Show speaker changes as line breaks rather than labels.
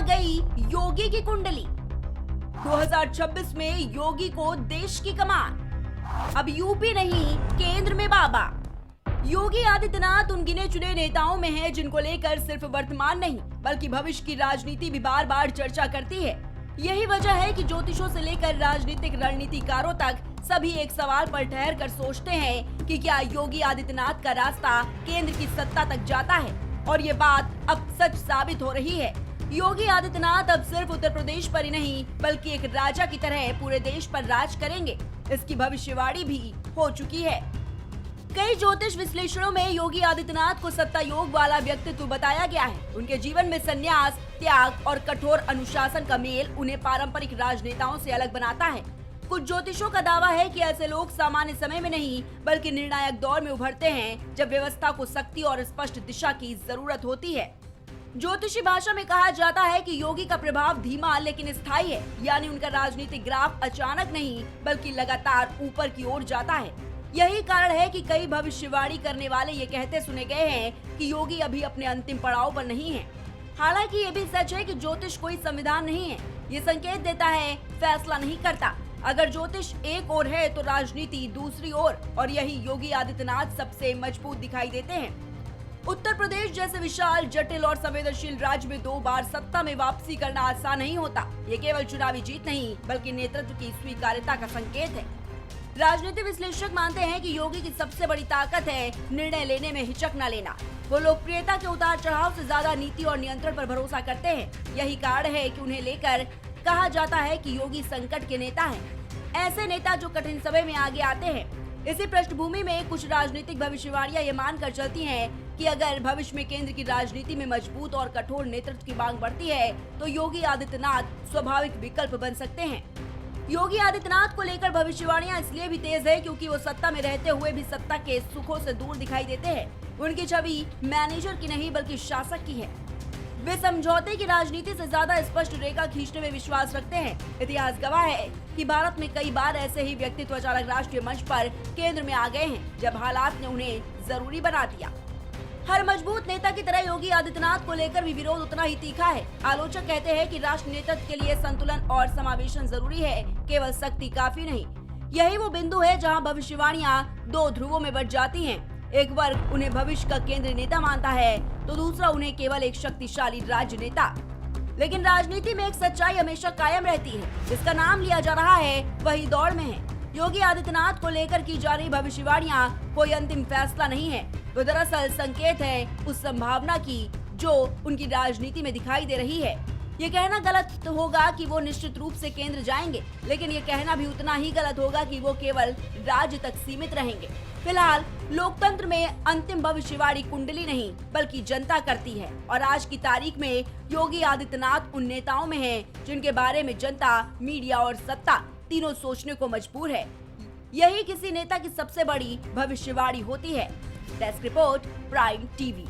गई योगी की कुंडली। 2026 में योगी को देश की कमान, अब यूपी नहीं केंद्र में बाबा। योगी आदित्यनाथ उन गिने चुने नेताओं में हैं जिनको लेकर सिर्फ वर्तमान नहीं बल्कि भविष्य की राजनीति भी बार बार चर्चा करती है। यही वजह है कि ज्योतिषों से लेकर राजनीतिक रणनीतिकारों तक सभी एक सवाल पर ठहर कर सोचते हैं कि क्या योगी आदित्यनाथ का रास्ता केंद्र की सत्ता तक जाता है। और ये बात अब सच साबित हो रही है। योगी आदित्यनाथ अब सिर्फ उत्तर प्रदेश पर ही नहीं बल्कि एक राजा की तरह पूरे देश पर राज करेंगे, इसकी भविष्यवाणी भी हो चुकी है। कई ज्योतिष विश्लेषणों में योगी आदित्यनाथ को सत्ता योग वाला व्यक्तित्व बताया गया है। उनके जीवन में संन्यास, त्याग और कठोर अनुशासन का मेल उन्हें पारंपरिक राजनेताओं से अलग बनाता है। कुछ ज्योतिषों का दावा है कि ऐसे लोग सामान्य समय में नहीं बल्कि निर्णायक दौर में उभरते हैं जब व्यवस्था को सख्ती और स्पष्ट दिशा की जरूरत होती है। ज्योतिषी भाषा में कहा जाता है कि योगी का प्रभाव धीमा लेकिन स्थायी है, यानी उनका राजनीतिक ग्राफ अचानक नहीं बल्कि लगातार ऊपर की ओर जाता है। यही कारण है कि कई भविष्यवाणी करने वाले ये कहते सुने गए हैं कि योगी अभी अपने अंतिम पड़ाव पर नहीं है। हालांकि ये भी सच है कि ज्योतिष कोई संविधान नहीं है, ये संकेत देता है, फैसला नहीं करता। अगर ज्योतिष एक ओर है तो राजनीति दूसरी ओर, और यही योगी आदित्यनाथ सबसे मजबूत दिखाई देते हैं। उत्तर प्रदेश जैसे विशाल, जटिल और संवेदनशील राज्य में 2 बार सत्ता में वापसी करना आसान नहीं होता। ये केवल चुनावी जीत नहीं बल्कि नेतृत्व की स्वीकार्यता का संकेत है। राजनीतिक विश्लेषक मानते हैं कि योगी की सबसे बड़ी ताकत है निर्णय लेने में हिचक न लेना। वो लोकप्रियता के उतार चढ़ाव से ज्यादा नीति और नियंत्रण पर भरोसा करते हैं। यही कारण है कि उन्हें लेकर कहा जाता है कि योगी संकट के नेता हैं। ऐसे नेता जो कठिन समय में आगे आते हैं। इसी पृष्ठभूमि में कुछ राजनीतिक भविष्यवाणियां ये मानकर चलती हैं कि अगर भविष्य में केंद्र की राजनीति में मजबूत और कठोर नेतृत्व की मांग बढ़ती है तो योगी आदित्यनाथ स्वाभाविक विकल्प बन सकते हैं। योगी आदित्यनाथ को लेकर भविष्यवाणियां इसलिए भी तेज है क्योंकि वो सत्ता में रहते हुए भी सत्ता के सुखों से दूर दिखाई देते हैं। उनकी छवि मैनेजर की नहीं बल्कि शासक की है। वे समझौते की राजनीति से ज्यादा स्पष्ट रेखा खींचने में विश्वास रखते हैं। इतिहास गवाह है कि भारत में कई बार ऐसे ही व्यक्तित्व अचानक राष्ट्रीय मंच पर केंद्र में आ गए हैं जब हालात ने उन्हें जरूरी बना दिया। हर मजबूत नेता की तरह योगी आदित्यनाथ को लेकर भी विरोध उतना ही तीखा है। आलोचक कहते हैं कि राष्ट्र नेतृत्व के लिए संतुलन और समावेशन जरूरी है, केवल शक्ति काफी नहीं। यही वो बिंदु है जहां भविष्यवाणियां 2 ध्रुवों में बंट जाती हैं। एक वर्ग उन्हें भविष्य का केंद्रीय नेता मानता है तो दूसरा उन्हें केवल एक शक्तिशाली राज्य नेता। लेकिन राजनीति में एक सच्चाई हमेशा कायम रहती है, जिसका नाम लिया जा रहा है वही दौड़ में है। योगी आदित्यनाथ को लेकर की जा रही भविष्यवाणियां कोई अंतिम फैसला नहीं है, वो दरअसल संकेत है उस संभावना की जो उनकी राजनीति में दिखाई दे रही है। ये कहना गलत होगा कि वो निश्चित रूप से केंद्र जाएंगे, लेकिन ये कहना भी उतना ही गलत होगा कि वो केवल राज्य तक सीमित रहेंगे। फिलहाल लोकतंत्र में अंतिम भविष्यवाणी कुंडली नहीं बल्कि जनता करती है, और आज की तारीख में योगी आदित्यनाथ उन नेताओं में हैं जिनके बारे में जनता, मीडिया और सत्ता तीनों सोचने को मजबूर है। यही किसी नेता की सबसे बड़ी भविष्यवाणी होती है। Desk report, prime TV.